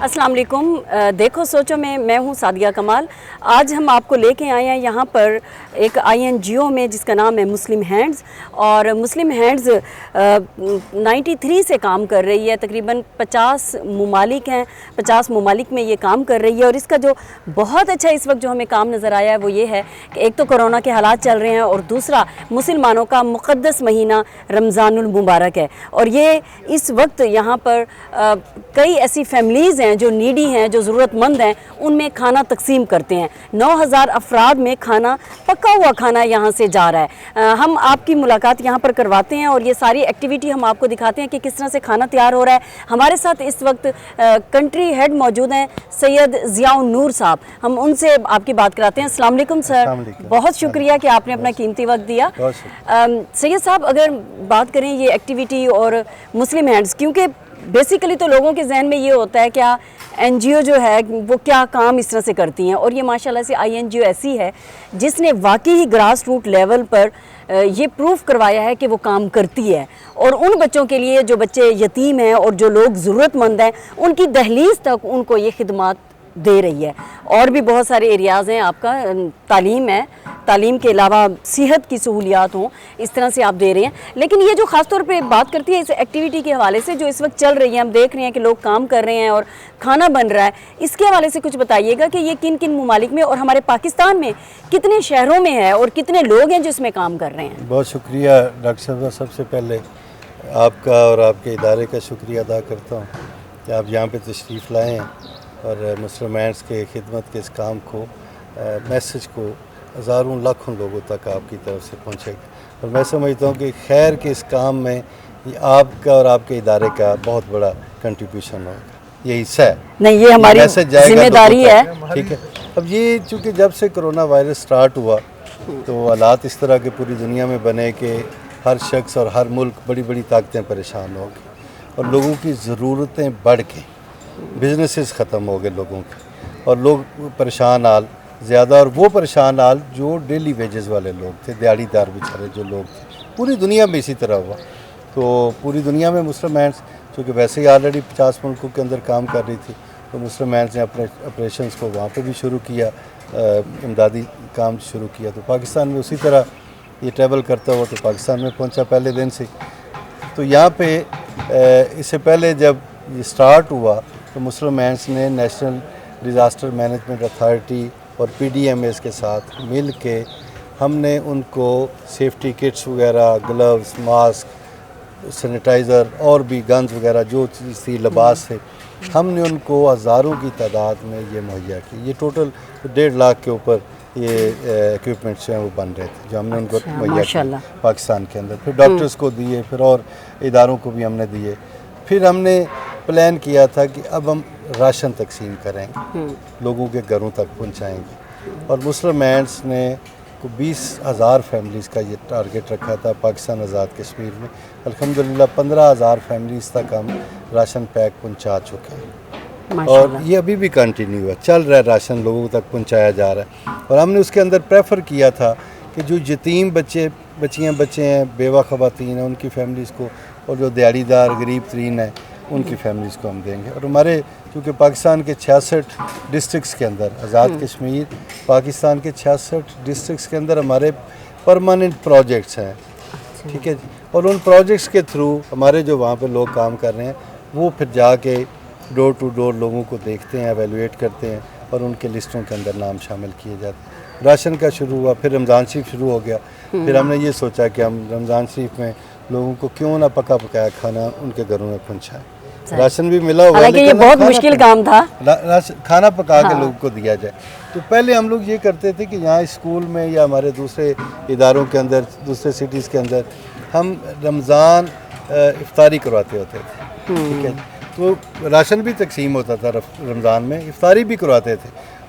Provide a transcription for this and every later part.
अस्सलाम वालेकुम। देखो सोचो में मैं हूँ सादिया कमाल। आज हम आपको लेके आए हैं यहाँ पर एक INGO में जिसका नाम है मुस्लिम हैंड्स। और मुस्लिम हैंड्स 93 से काम कर रही है। तकरीबन 50 ममालिक हैं, 50 ममालिक में ये काम कर रही है। और इसका जो बहुत अच्छा इस वक्त जो हमें काम नज़र आया है वो ये है कि एक तो कोरोना के हालात चल रहे हैं और दूसरा मुसलमानों का मुक़द्दस महीना रमज़ानुल मुबारक है। और ये इस वक्त यहाँ पर कई ऐसी फैमिलीज़ हैं जो नीडी हैं, जो ज़रूरतमंद हैं, उनमें खाना तकसीम करते हैं। 9000 अफराद में खाना, पका हुआ खाना यहाँ से जा रहा है। हम आपकी मुलाकात यहाँ पर करवाते हैं और ये सारी एक्टिविटी हम आपको दिखाते हैं कि किस तरह से खाना तैयार हो रहा है। हमारे साथ इस वक्त कंट्री हेड मौजूद हैं सैयद ज़ियाउन नूर साहब। हम उनसे आपकी बात कराते हैं। अस्सलाम वालेकुम सर, बहुत शुक्रिया कि आपने अपना कीमती वक्त दिया। सैयद साहब, अगर बात करें ये एक्टिविटी और मुस्लिम हैंड्स, क्योंकि बेसिकली तो लोगों के जहन में ये होता है क्या NGO जो है वो क्या काम इस तरह से करती हैं, और ये माशाल्लाह से INGO ऐसी है जिसने वाकई ही ग्रास रूट लेवल पर ये प्रूफ करवाया है कि वो काम करती है। और उन बच्चों के लिए जो बच्चे यतीम हैं और जो लोग ज़रूरतमंद हैं, उनकी दहलीज तक उनको ये खिदमात दे रही है। और भी बहुत सारे एरियाज़ हैं, आपका तालीम है, तालीम के अलावा सेहत की सहूलियात हों, इस तरह से आप दे रहे हैं। लेकिन ये जो ख़ास तौर पे बात करती है इस एक्टिविटी के हवाले से जो इस वक्त चल रही है, हम देख रहे हैं कि लोग काम कर रहे हैं और खाना बन रहा है, इसके हवाले से कुछ बताइएगा कि ये किन किन ममालिक में और हमारे पाकिस्तान में कितने शहरों में है और कितने लोग हैं जो इसमें काम कर रहे हैं। बहुत शुक्रिया डॉक्टर साहब, सबसे पहले आपका और आपके इदारे का शुक्रिया अदा करता हूँ कि आप यहाँ पे तशरीफ़ लाए हैं और मुस्लिम हैंड्स के खिदमत के इस काम को, मैसेज को हज़ारों लाखों लोगों तक आपकी तरफ से पहुँचेगा। और मैं समझता हूँ कि खैर के इस काम में ये आपका और आपके इदारे का बहुत बड़ा कंट्रीब्यूशन होगा, ये हिस्सा है। नहीं, ये हमारी जिम्मेदारी है। ठीक है। अब ये चूँकि जब से कोरोना वायरस स्टार्ट हुआ तो हालात इस तरह के पूरी दुनिया में बने कि हर शख्स और हर मुल्क, बड़ी बड़ी ताकतें परेशान हो गई और लोगों की ज़रूरतें बढ़ गई, बिजनेसेस ख़त्म हो गए लोगों के, और लोग परेशान हाल ज़्यादा, और वो परेशान हाल जो डेली वेजेस वाले लोग थे, दिहाड़ीदार बेचारे जो लोग थे, पूरी दुनिया में इसी तरह हुआ। तो पूरी दुनिया में मुस्लिम हैंड्स, चूँकि वैसे ही ऑलरेडी 50 मुल्कों के अंदर काम कर रही थी, तो मुस्लिम हैंड्स ने अपने ऑपरेशंस को वहाँ पे भी शुरू किया, इमदादी काम शुरू किया। तो पाकिस्तान में उसी तरह ये ट्रैवल करता हुआ तो पाकिस्तान में पहुँचा पहले दिन से। तो यहाँ पे इससे पहले जब ये स्टार्ट हुआ तो मुस्लिम हैंड्स ने नेशनल डिज़ास्टर मैनेजमेंट अथॉरिटी और PDMAs के साथ मिल के हमने उनको सेफ्टी किट्स वगैरह, ग्लव्स, मास्क, सैनिटाइज़र और भी गन्स वगैरह जो चीज़ थी, लिबास थे, हमने उनको हज़ारों की तादाद में ये मुहैया की। ये टोटल 1.5 लाख के ऊपर ये इक्विपमेंट्स हैं वो बन रहे थे जो हमने उनको मुहैया किया पाकिस्तान के अंदर। फिर डॉक्टर्स को दिए, फिर और इदारों को भी हमने दिए। फिर हमने प्लान किया था कि अब हम राशन तकसीम करेंगे, लोगों के घरों तक पहुंचाएंगे। और मुस्लिम हैंड्स ने 20,000 फैमिलीज़ का ये टारगेट रखा था पाकिस्तान आज़ाद कश्मीर में। अल्हम्दुलिल्लाह 15,000 फैमिलीज़ तक हम राशन पैक पहुंचा चुके हैं और ये अभी भी कंटिन्यू है, चल रहा है, राशन लोगों तक पहुंचाया जा रहा है। और हमने उसके अंदर प्रेफर किया था कि जो यतीम बच्चे हैं, बेवा ख़वातीन हैं, उनकी फैमिलीज़ को, और जो दिहाड़ीदार गरीब तरीन है उनकी फैमिलीज़ को हम देंगे। और हमारे क्योंकि पाकिस्तान के 66 डिस्ट्रिक्ट्स के अंदर, आज़ाद कश्मीर पाकिस्तान के 66 डिस्ट्रिक्ट्स के अंदर हमारे परमानेंट प्रोजेक्ट्स हैं। ठीक है जी। और उन प्रोजेक्ट्स के थ्रू हमारे जो वहाँ पे लोग काम कर रहे हैं वो फिर जाके डोर टू डोर लोगों को देखते हैं, एवेलुएट करते हैं और उनके लिस्टों के अंदर नाम शामिल किए जाते हैं। राशन का शुरू हुआ, फिर रमज़ान शरीफ शुरू हो गया। फिर हमने ये सोचा कि हम रमज़ान शरीफ में लोगों को क्यों ना पका पकाया खाना उनके घरों में पहुँचाएँ। राशन भी मिला हुआ है, लेकिन ये बहुत मुश्किल काम था, खाना पका के लोगों को दिया जाए। तो पहले हम लोग ये करते थे कि यहाँ स्कूल में या हमारे दूसरे इदारों के अंदर, दूसरे सिटीज़ के अंदर हम रमज़ान इफ्तारी करवाते होते थे। ठीक है। तो राशन भी तकसीम होता था रमज़ान में, इफ्तारी भी करवाते थे।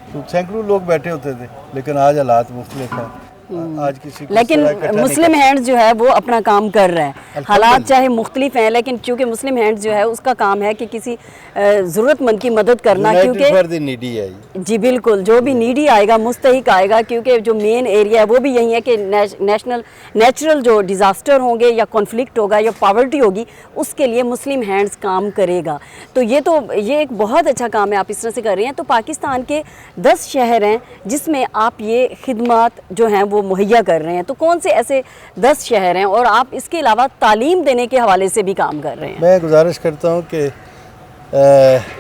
तो सैकड़ों लोग बैठे होते थे। लेकिन आज हालात मुख्तलिफ हैं, आज किसी को लेकिन मुस्लिम हैंड्स जो है वो अपना काम कर रहा है। हालात चाहे मुख्तलिफ हैं, लेकिन चूँकि मुस्लिम हैंड्स जो है उसका काम है कि किसी ज़रूरतमंद की मदद करना, क्योंकि नीडी है जी बिल्कुल, जो भी नीडी आएगा मुस्तहिक आएगा, क्योंकि जो मेन एरिया है वो भी यही है कि नेचुरल जो डिज़ास्टर होंगे या कॉन्फ्लिक्ट होगा या पॉवर्टी होगी, उसके लिए मुस्लिम हैंड्स काम करेगा। तो ये एक बहुत अच्छा काम है आप इस तरह से कर रहे हैं। तो पाकिस्तान के 10 शहर हैं जिसमें आप ये खिदमत जो हैं वो मुहैया कर रहे हैं, तो कौन से ऐसे 10 शहर हैं, और आप इसके अलावा तालीम देने के हवाले से भी काम कर रहे हैं? मैं गुजारिश करता हूँ कि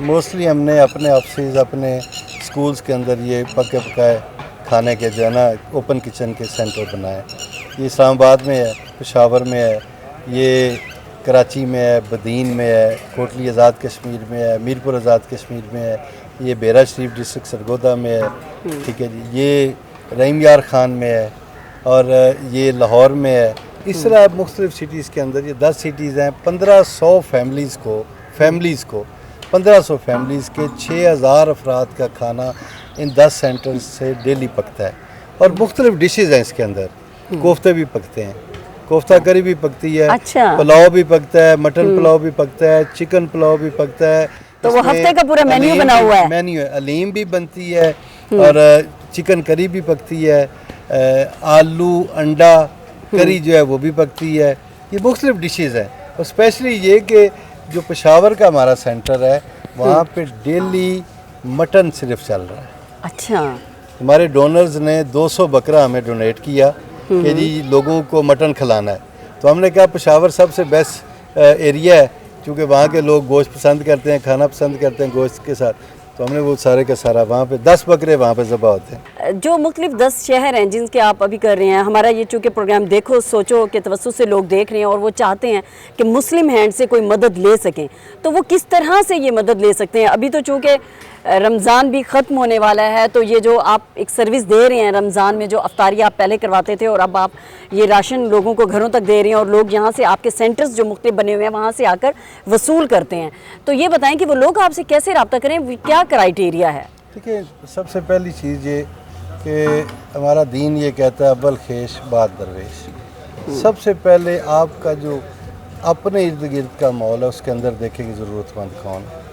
मोस्टली हमने अपने ऑफिस, अपने स्कूल्स के अंदर ये पके पकाए खाने के जो है ना ओपन किचन के सेंटर बनाए। ये इस्लामाबाद में है, पेशावर में है, ये कराची में है, बदीन में है, कोटली आज़ाद कश्मीर में है, मीरपुर आज़ाद कश्मीर में है, ये बेरा शरीफ डिस्ट्रिक्ट सरगोदा में है, ठीक है जी, ये रहीम यार ख़ान में है, और ये लाहौर में है। इस तरह मुख्तलिफ सिटीज़ के अंदर ये 10 सिटीज़ हैं। 1500 फैमिलीज़ को 1500 फैमिलीज़ के 6000 अफराद का खाना इन 10 सेंटर्स से डेली पकता है। और मुख्तलिफ डिशेज़ हैं इसके अंदर, कोफ्ते भी पकते हैं, कोफ्ता करी भी पकती है, अच्छा। पुलाव भी पकता है, मटन पुलाव भी पकता है, चिकन पुलाव भी पकता है। तो वो हफ्ते का पूरा मेन्यू बना हुआ है। मेन्यू है, अलीम भी बनती है और चिकन करी भी पकती है, आलू अंडा करी जो है वो भी पकती है। ये मुख्तलिफ डिशेज़ हैं। और स्पेशली ये कि जो पेशावर का हमारा सेंटर है वहाँ पे डेली मटन सिर्फ चल रहा है। अच्छा। हमारे डोनर्स ने 200 बकरा हमें डोनेट किया कि जी लोगों को मटन खिलाना है। तो हमने कहा पेशावर सबसे बेस्ट एरिया है, क्योंकि वहाँ के लोग गोश्त पसंद करते हैं, खाना पसंद करते हैं गोश्त के साथ। तो हमने वो सारे का सारा वहाँ पे 10 बकरे वहाँ पे ज़बा होते हैं। जो मुख्तलिफ 10 शहर हैं जिनके आप अभी कर रहे हैं, हमारा ये चूँकि प्रोग्राम देखो सोचो के तवज्जो से लोग देख रहे हैं और वो चाहते हैं कि मुस्लिम हैंड से कोई मदद ले सकें, तो वो किस तरह से ये मदद ले सकते हैं? अभी तो चूँकि रमज़ान भी ख़त्म होने वाला है, तो ये जो आप एक सर्विस दे रहे हैं रमज़ान में, जो अफ्तारी आप पहले करवाते थे और अब आप ये राशन लोगों को घरों तक दे रहे हैं और लोग यहाँ से आपके सेंटर्स जो मुख्तलिफ बने हुए हैं वहाँ से आकर वसूल करते हैं, तो ये बताएं कि वो लोग आपसे कैसे रब्ता करें, क्या क्राइटेरिया है? देखिए, सबसे पहली चीज़ ये कि हमारा दीन ये कहता है अव्वल खेश बाद दरवेश। सबसे पहले आपका जो अपने इर्द गिर्द का माहौल है उसके अंदर देखें कि ज़रूरतमंद कौन है।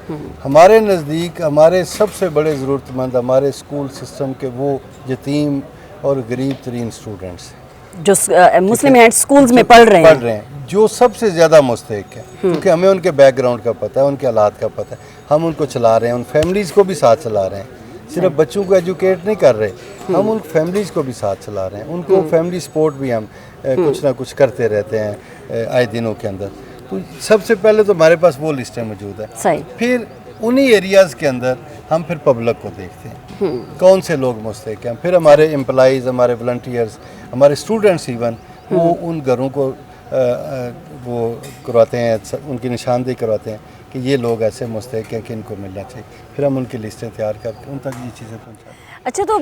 हमारे नज़दीक हमारे सबसे बड़े ज़रूरतमंद हमारे स्कूल सिस्टम के वो यतीम और गरीब तरीन स्टूडेंट्स जो मुस्लिम हैंड स्कूल्स में पढ़ रहे हैं, जो सबसे ज़्यादा मुस्तहिक है, क्योंकि हमें उनके बैकग्राउंड का पता है, उनके हालात का पता है। हम उनको चला रहे हैं, उन फैमिलीज़ को भी साथ चला रहे हैं। सिर्फ बच्चों को एजुकेट नहीं कर रहे, हम उन फैमिलीज़ को भी साथ चला रहे हैं। उनको फैमिली सपोर्ट भी हम कुछ ना कुछ करते रहते हैं आए दिनों के अंदर। तो सबसे पहले तो हमारे पास वो लिस्टें मौजूद है। सही। फिर उन्हीं एरियाज़ के अंदर हम फिर पब्लिक को देखते हैं कौन से लोग मुस्तहिक हैं। फिर हमारे एम्प्लॉइज़, हमारे वॉलंटियर्स, हमारे स्टूडेंट्स इवन वो उन घरों को वो करवाते हैं, उनकी निशानदेही करवाते हैं कि ये लोग ऐसे मुस्तहिक हैं कि इनको मिलना चाहिए। फिर हम उनकी लिस्टें तैयार करके उन तक ये चीज़ें पहुँचाते हैं। अच्छा, तो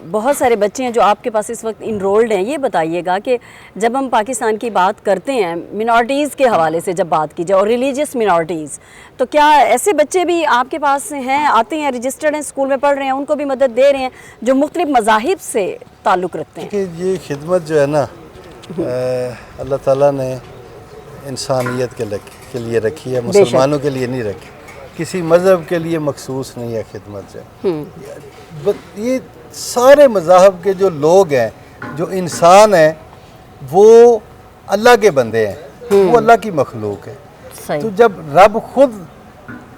बहुत सारे बच्चे हैं जो आपके पास इस वक्त इनरोल्ड हैं। ये बताइएगा कि जब हम पाकिस्तान की बात करते हैं मिनॉरिटीज़ के हवाले से, जब बात की जाए और रिलीजियस मिनॉरिटीज़, तो क्या ऐसे बच्चे भी आपके पास हैं, आते हैं, रजिस्टर्ड हैं, स्कूल में पढ़ रहे हैं, उनको भी मदद दे रहे हैं जो मुख्तलिफ मज़ाहिब से ताल्लुक़ रखते हैं? कि ये खिदमत जो है ना अल्लाह ताला ने इंसानियत के लिए रखी है, मुसलमानों के लिए नहीं रखी। किसी मज़हब के लिए मखसूस नहीं है खिदमत जो। ये सारे मज़ाहब के जो लोग हैं, जो इंसान हैं, वो अल्लाह के बंदे हैं, वो अल्लाह की मखलूक है। तो जब रब खुद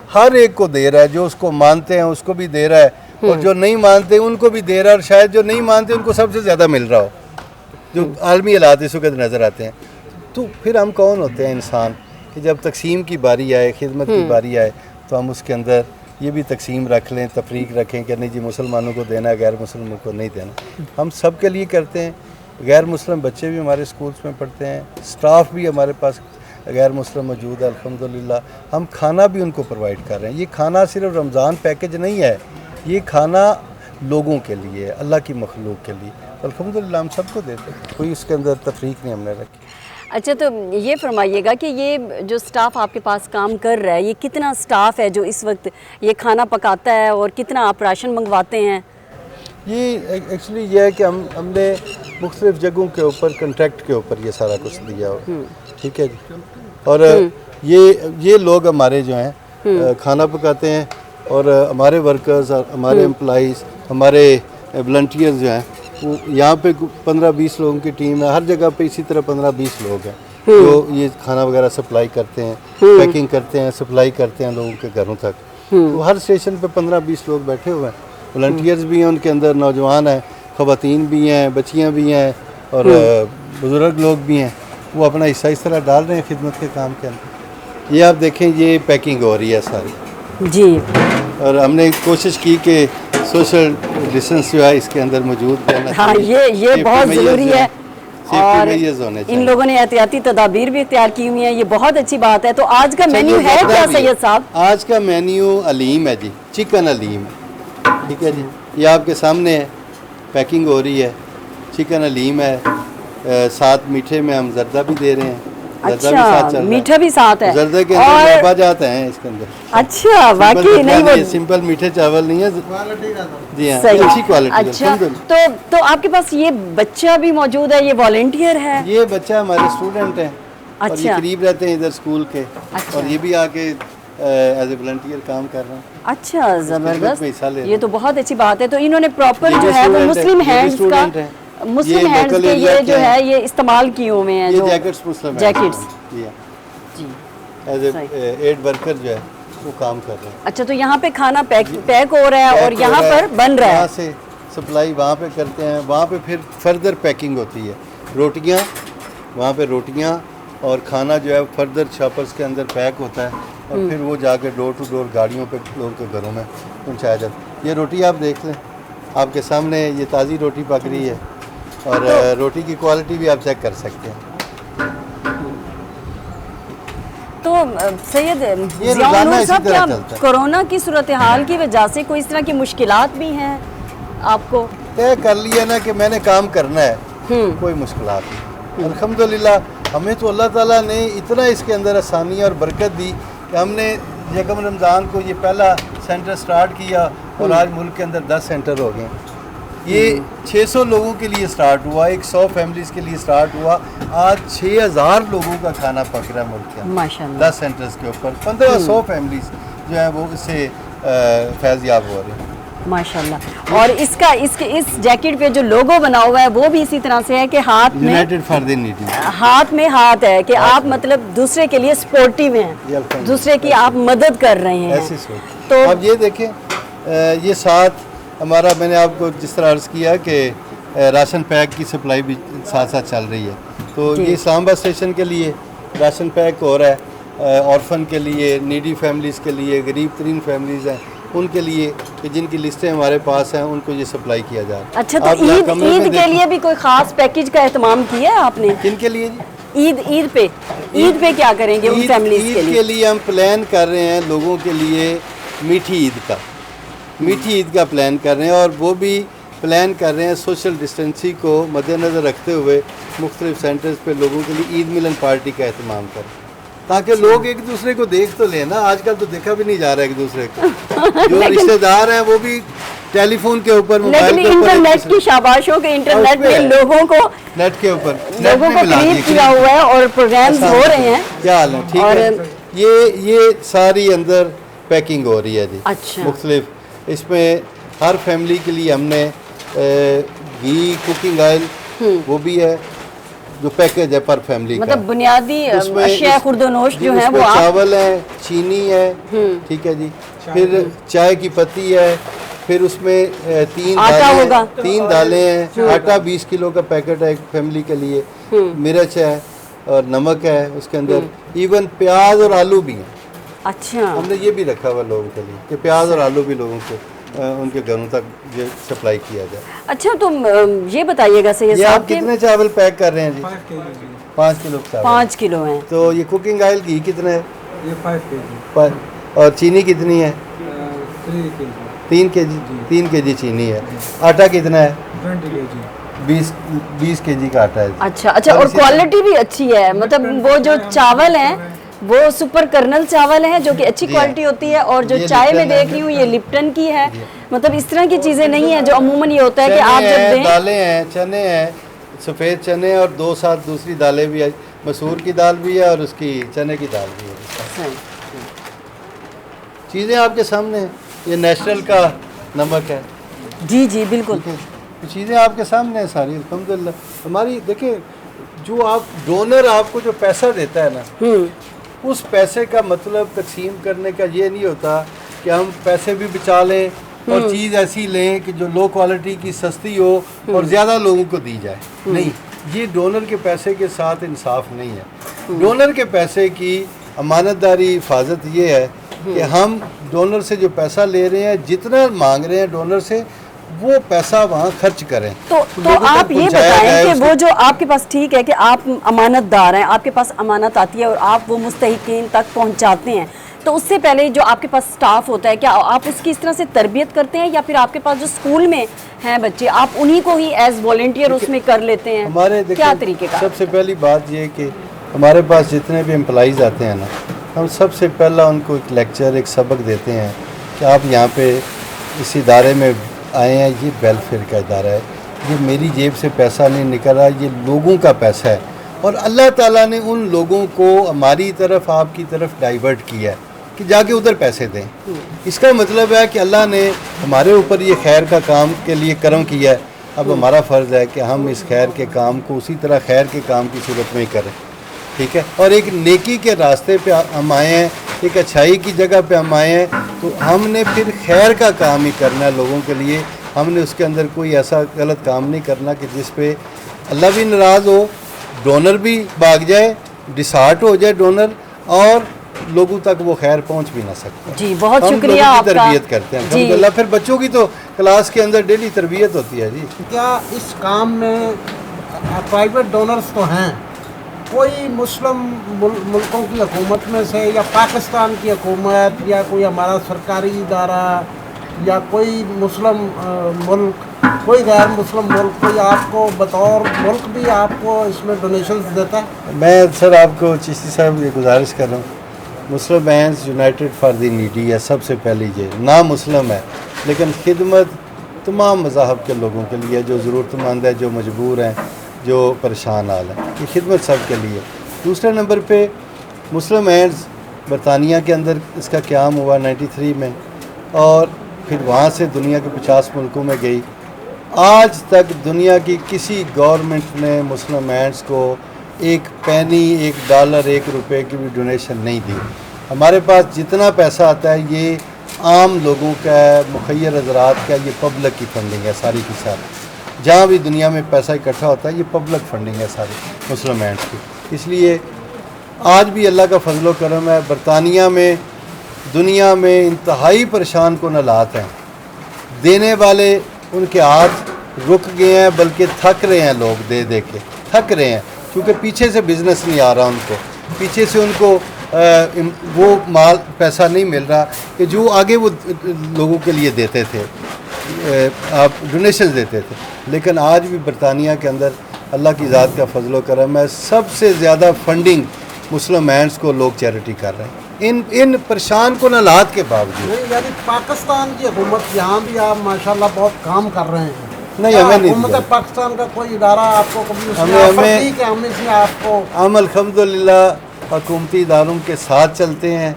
हर एक को दे रहा है, जो उसको मानते हैं उसको भी दे रहा है, और जो नहीं मानते उनको भी दे रहा है, और शायद जो नहीं मानते उनको सबसे ज़्यादा मिल रहा हो, जो आलमी हालात इस वक्त नज़र आते हैं। तो फिर हम कौन होते हैं इंसान कि जब तकसीम की बारी आए, खिदमत की बारी आए, तो हम उसके अंदर ये भी तकसीम रख लें, तफरीक रखें कि नहीं जी मुसलमानों को देना है, गैर मुसलमानों को नहीं देना। हम सब के लिए करते हैं। गैर मुस्लिम बच्चे भी हमारे स्कूल्स में पढ़ते हैं, स्टाफ भी हमारे पास गैर मुस्लिम मौजूद है अल्हम्दुलिल्लाह। हम खाना भी उनको प्रोवाइड कर रहे हैं। ये खाना सिर्फ रमज़ान पैकेज नहीं है, ये खाना लोगों के लिए, अल्लाह की मखलूक के लिए। अल्हम्दुलिल्लाह हम सबको देते हैं, कोई इसके अंदर तफरीक नहीं हमने रखी। अच्छा, तो ये फरमाइएगा कि ये जो स्टाफ आपके पास काम कर रहा है, ये कितना स्टाफ है जो इस वक्त ये खाना पकाता है, और कितना आप राशन मंगवाते हैं? ये एक्चुअली ये है कि हमने मुख्तलिफ जगहों के ऊपर कंट्रैक्ट के ऊपर ये सारा कुछ दिया हो, ठीक है जी। और ये लोग हमारे जो हैं खाना पकाते हैं, और हमारे वर्कर्स और हमारे एम्प्लॉइज़, हमारे वॉलंटियर्स जो हैं, वो यहाँ पे 15-20 लोगों की टीम है। हर जगह पे इसी तरह 15-20 लोग हैं जो ये खाना वगैरह सप्लाई करते हैं, पैकिंग करते हैं, सप्लाई करते हैं लोगों के घरों तक। तो हर स्टेशन पे 15-20 लोग बैठे हुए हैं। वॉलंटियर्स भी हैं, उनके अंदर नौजवान हैं, ख़वातीन भी हैं, बच्चियाँ भी हैं, और बुज़ुर्ग लोग भी हैं। वो अपना हिस्सा इस तरह डाल रहे हैं खिदमत के काम के अंदर। ये आप देखें, ये पैकिंग हो रही है सारी जी, और हमने कोशिश की कि सोशल डिस्टेंस जो है इसके अंदर मौजूद रहना हाँ, ये बहुत ज़रूरी है। और होने इन लोगों ने एहतियाती तदाबीर भी इख्तियार की हुई हैं, ये बहुत अच्छी बात है। तो आज का मेन्यू है क्या सैयद साहब? आज का मेन्यू अलीम है जी, चिकन अलीम, ठीक है जी। ये आपके सामने है, पैकिंग हो रही है, चिकन अलीम है। साथ मीठे में हम जर्दा भी दे रहे हैं। जर्दा भी साथ चल रहा है। मीठा भी साथ है। जर्दे के अंदर मुरब्बा जाते हैं इसके अंदर। अच्छा, वाकई नहीं, वो सिंपल मीठे चावल नहीं है जी, हाँ, सही। अच्छी क्वालिटी है। अच्छा, तो आपके पास ये बच्चा भी मौजूद है, ये वॉलंटियर है? ये बच्चा हमारे स्टूडेंट है, और ये अच्छा। करीब रहते हैं इधर स्कूल के। अच्छा। और ये भी आके एज ए वॉलंटियर काम कर रहे हैं। अच्छा, में हिस्सा ले जबरदस्त, रहे ये तो बहुत अच्छी बात है। तो इन्होंने प्रॉपर ये जो भी है वो student है, मुस्लिम ये भी हैंड्स student का, है। मुस्लिम ये हैंड्स local के area ये के जो हैं। है ये इस्तेमाल किए हुए हैं, ये जो जैकेट्स मुस्लिम जैकेट्स जी, जी। एज ए एड वर्कर जो है वो काम कर रहे हैं। अच्छा, तो यहाँ पे खाना पैक हो रहा है और पैक यहाँ हो रहा पर बन रहा यहाँ है। से सप्लाई वहाँ पे करते हैं, वहाँ पे फिर फर्दर पैकिंग होती है। रोटियाँ वहाँ पे रोटियाँ और खाना जो है फर्दर शॉपर्स के अंदर पैक होता है, और फिर वो जाके डोर टू डोर गाड़ियों पे लोगों के घरों में पहुँचाया जाता है। ये रोटी आप देख लें, आपके सामने ये ताज़ी रोटी पक रही है, और रोटी की क्वालिटी भी आप चेक कर सकते हैं। तो सैयद रोज़ाना ज़ियाउल इसी साहब, तरह क्या चलता है। कोरोना की सूरत हाल की वजह से कोई इस तरह की मुश्किलात भी हैं आपको? तय कर लिया ना कि मैंने काम करना है, कोई मुश्किलात नहीं। अल्हम्दुलिल्लाह, हमें तो अल्लाह ताला ने इतना इसके अंदर आसानी और बरकत दी कि हमने यकम रमज़ान को ये पहला सेंटर स्टार्ट किया, और आज मुल्क के अंदर 10 सेंटर हो गए। ये 600 लोगों के लिए स्टार्ट हुआ, 100 फैमिलीज़ के लिए स्टार्ट हुआ। आज 6000 लोगों का खाना पक रहा है मुल्क के अंदर, माशाल्लाह। 10 सेंटर्स के ऊपर 1500 फैमिलीज़ जो है वो इससे फैज़याब हो रही हैं। माशाल्लाह। और इसका इस जैकेट पे जो लोगो बना हुआ है वो भी इसी तरह से है कि हाथ में, यूनाइटेड फॉर द नीडी, हाथ में हाथ है कि आप मतलब दूसरे के लिए सपोर्टिव हैं, दूसरे की आप मदद कर रहे हैं। ऐसी सोच। तो अब ये देखें, ये साथ हमारा, मैंने आपको जिस तरह अर्ज़ किया कि राशन पैक की सप्लाई भी साथ साथ चल रही है। तो ये इस्लामाबाद स्टेशन के लिए राशन पैक हो रहा है, ऑर्फन के लिए, नीडी फैमिलीज़ के लिए, गरीब तरीन फैमिलीज़ हैं उनके लिए, कि जिनकी लिस्टें हमारे पास हैं उनको ये सप्लाई किया जा रहा है। अच्छा, तो ईद के लिए भी कोई ख़ास पैकेज का एहतमाम किया है आपने? किनके लिए जी? ईद पे क्या करेंगे उन फैमिलीज़ के ईद लिए? के लिए हम प्लान कर रहे हैं लोगों के लिए मीठी ईद का प्लान कर रहे हैं, और वो भी प्लान कर रहे हैं सोशल डिस्टेंसिंग को मद्देनज़र रखते हुए मुख्तलिफ सेंटर्स पे लोगों के लिए ईद मिलन पार्टी का एहतमाम करें, ताकि लोग एक दूसरे को देख तो लें ना। आजकल तो देखा भी नहीं जा रहा है एक दूसरे को। जो रिश्तेदार हैं वो भी टेलीफोन के ऊपर, मोबाइल लेकिन के ऊपर, इंटरनेट की शाबाशों के इंटरनेट में लोगों को नेट के ऊपर लोगों को करीब किया हुआ है और प्रोग्राम्स हो रहे हैं। क्या हाल है? ठीक है। ये सारी अंदर पैकिंग हो रही है जी। अच्छा। मुख्तलिफ इसमें हर फैमिली के लिए हमने घी, कुकिंग ऑयल वो भी है, जो पैकेज है पर फैमिली का। मतलब बुनियादी अशिया खुर्दोनोश जो है वो आप, चावल है, चीनी है, ठीक है जी, फिर चाय की पत्ती है, फिर उसमें तीन दालें हैं, आटा 20 किलो का पैकेट है एक फैमिली के लिए, मिर्च है और नमक है उसके अंदर, इवन प्याज और आलू भी है। अच्छा, हमने ये भी रखा हुआ लोगों के लिए कि प्याज और आलू भी लोगों को उनके घरों तक ये सप्लाई किया जाए। अच्छा, तो ये बताइएगा सैयद ये साहब आप कितने चावल पैक कर रहे हैं जी? 5 किलो चावल। 5 किलो हैं। तो ये कुकिंग ऑयल घी कितना है? ये 5 kg। और चीनी कितनी है? 3 kg। 3 kg। 3 kg चीनी है। आटा कितना है? 20 kg। 20 kg का आटा है। अच्छा, और क्वालिटी भी अच्छी है, मतलब वो जो चावल हैं वो सुपर कर्नल चावल है जो कि अच्छी क्वालिटी होती है, और जो चाय में देख रही हूँ ये लिप्टन की है। मतलब इस तरह की चीज़ें नहीं है जो अमूमन ये होता है कि चने आप जब हैं, दें। दालें हैं, चने हैं, सफ़ेद चने और 2 साथ दूसरी दालें भी है, मसूर की दाल भी है और उसकी चने की दाल भी है। चीज़ें आपके सामने हैं, ये नेशनल का नमक है, जी जी बिल्कुल। ठीक है, ये चीज़ें आपके सामने हैं सारी, अल्हम्दुलिल्लाह। हमारी देखिए, जो आप डोनर आपको जो पैसा देता है ना, उस पैसे का मतलब तकसीम करने का ये नहीं होता कि हम पैसे भी बचा लें और चीज़ ऐसी लें कि जो लो क्वालिटी की सस्ती हो और ज़्यादा लोगों को दी जाए। नहीं, ये डोनर के पैसे के साथ इंसाफ नहीं है। डोनर के पैसे की अमानतदारी हिफाजत ये है कि हम डोनर से जो पैसा ले रहे हैं, जितना मांग रहे हैं डोनर से, वो पैसा वहाँ खर्च करें। तो लोगों तक आप ये पहुंचाया बताएं जाए कि उसको। वो जो आपके पास, ठीक है कि आप अमानतदार हैं, आपके पास अमानत आती है और आप वो मुस्तहिकीन तक पहुंचाते हैं, तो उससे पहले जो आपके पास स्टाफ होता है, क्या आप उसकी इस तरह से तरबियत करते हैं या फिर आपके पास जो स्कूल में हैं बच्चे, आप उन्हीं को ही एज वॉलंटियर उसमें कर लेते हैं? हमारे क्या तरीके का? सबसे पहली बात ये कि हमारे पास जितने भी एम्प्लॉइज़ आते हैं ना, हम सबसे पहला उनको एक लेक्चर, एक सबक देते हैं कि आप यहाँ पे इस इदारे में आए हैं, ये वेलफेयर का इदारा है, ये मेरी जेब से पैसा नहीं निकल रहा, ये लोगों का पैसा है और अल्लाह ताला ने उन लोगों को हमारी तरफ, आपकी तरफ डाइवर्ट किया है कि जाके उधर पैसे दें। इसका मतलब है कि अल्लाह ने हमारे ऊपर ये खैर का काम के लिए करम किया है। अब हमारा फ़र्ज़ है कि हम इस खैर के काम को उसी तरह खैर के काम की सूरत में ही करें, ठीक है। और एक नेकी के रास्ते पे हम आए हैं, एक अच्छाई की जगह पे हम आए हैं, तो हमने फिर खैर का काम ही करना है लोगों के लिए। हमने उसके अंदर कोई ऐसा गलत काम नहीं करना कि जिस पे अल्लाह भी नाराज़ हो, डोनर भी भाग जाए, डिसार्ट हो जाए डोनर, और लोगों तक वो खैर पहुंच भी ना सकता। जी बहुत हम शुक्रिया लोगों की आपका। तरबियत करते हैं जी अल्हम्दुलिल्लाह। फिर बच्चों की तो क्लास के अंदर डेली तरबियत होती है जी। क्या इस काम में प्राइवेट डोनर्स तो हैं, कोई मुस्लिम मुल्कों की हुकूमत में से या पाकिस्तान की हुकूमत या कोई हमारा सरकारी इदारा या कोई मुस्लिम मुल्क, कोई गैर मुस्लिम मुल्क, कोई आपको बतौर मुल्क भी आपको इसमें डोनेशंस देता है? मैं सर आपको चिश्ती साहब ये गुजारिश कर रहा हूँ, Muslim Hands United for the needy है सबसे पहली ये, ना मुस्लिम है लेकिन खिदमत तमाम मज़ाहब के लोगों के लिए, जो ज़रूरतमंद है, जो मजबूर हैं, जो परेशान हाल है, ये खिदमत सब के लिए। दूसरे नंबर पे मुस्लिम हैंड्स बरतानिया के अंदर इसका क़याम हुआ 93 में और फिर वहाँ से दुनिया के 50 मुल्कों में गई। आज तक दुनिया की किसी गवर्नमेंट ने मुस्लिम हैंड्स को एक पैनी, एक डॉलर, 1 रुपए की भी डोनेशन नहीं दी। हमारे पास जितना पैसा आता है ये आम लोगों का है, मुखय्यर हज़रात का, ये पब्लिक की फंडिंग है सारी की सारी। जहाँ भी दुनिया में पैसा इकट्ठा होता है ये पब्लिक फंडिंग है सारी मुस्लिम हैंड्स की। इसलिए आज भी अल्लाह का फजल व करम है, बरतानिया में, दुनिया में इंतहाई परेशान कुन हालात हैं। देने वाले उनके हाथ रुक गए हैं, बल्कि थक रहे हैं, लोग दे दे के थक रहे हैं, क्योंकि पीछे से बिज़नेस नहीं आ रहा उनको, पीछे से उनको वो माल पैसा नहीं मिल रहा कि जो आगे वो लोगों के लिए देते थे, आप डोनेशन देते थे। लेकिन आज भी बरतानिया के अंदर अल्लाह की ज़ात का फजल व करम है, सबसे ज़्यादा फंडिंग मुस्लिम हैंड्स को लोग चैरिटी कर रहे हैं इन परेशान कुन हालात के बावजूद। नहीं, यानी पाकिस्तान की हुकूमत यहाँ भी आप माशाल्लाह बहुत काम कर रहे हैं। नहीं, हमें नहीं हुकूमत दिया। पाकिस्तान का कोई इदारा आपको कभी उसने हमें- ऑफर हमें- दी कि हम इसमें आपको? हम अल्हम्दुलिल्लाह हुकूमती इदारों के साथ चलते हैं,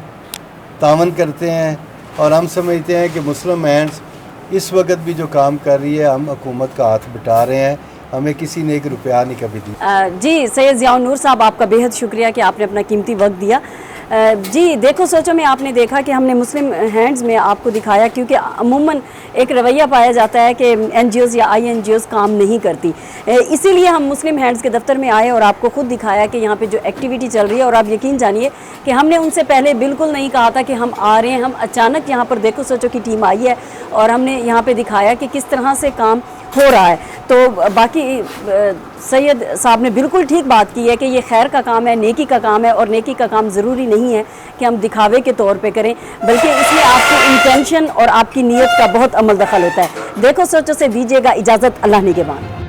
तावन करते हैं और हम समझते हैं कि मुस्लिम हैंड्स इस वक्त भी जो काम कर रही है, हम हुकूमत का हाथ बटा रहे हैं, हमें किसी ने 1 रुपया नहीं कभी दी। जी सैयद ज़ियाउल नूर साहब, आपका बेहद शुक्रिया कि आपने अपना कीमती वक्त दिया। जी देखो सोचो में आपने देखा कि हमने मुस्लिम हैंड्स में आपको दिखाया, क्योंकि अमूमन एक रवैया पाया जाता है कि NGOs या INGOs काम नहीं करती, इसीलिए हम मुस्लिम हैंड्स के दफ्तर में आए और आपको खुद दिखाया कि यहाँ पे जो एक्टिविटी चल रही है। और आप यकीन जानिए कि हमने उनसे पहले बिल्कुल नहीं कहा था कि हम आ रहे हैं, हम अचानक यहाँ पर देखो सोचो की टीम आई है और हमने यहाँ पर दिखाया कि किस तरह से काम हो रहा है। तो बाकी सैयद साहब ने बिल्कुल ठीक बात की है कि ये खैर का काम है, नेकी का काम है, और नेकी का काम ज़रूरी नहीं है कि हम दिखावे के तौर पे करें, बल्कि इसमें आपकी इंटेंशन और आपकी नीयत का बहुत अमल दखल होता है। देखो सोचो से दीजिएगा इजाज़त, अल्लाह निगहबान।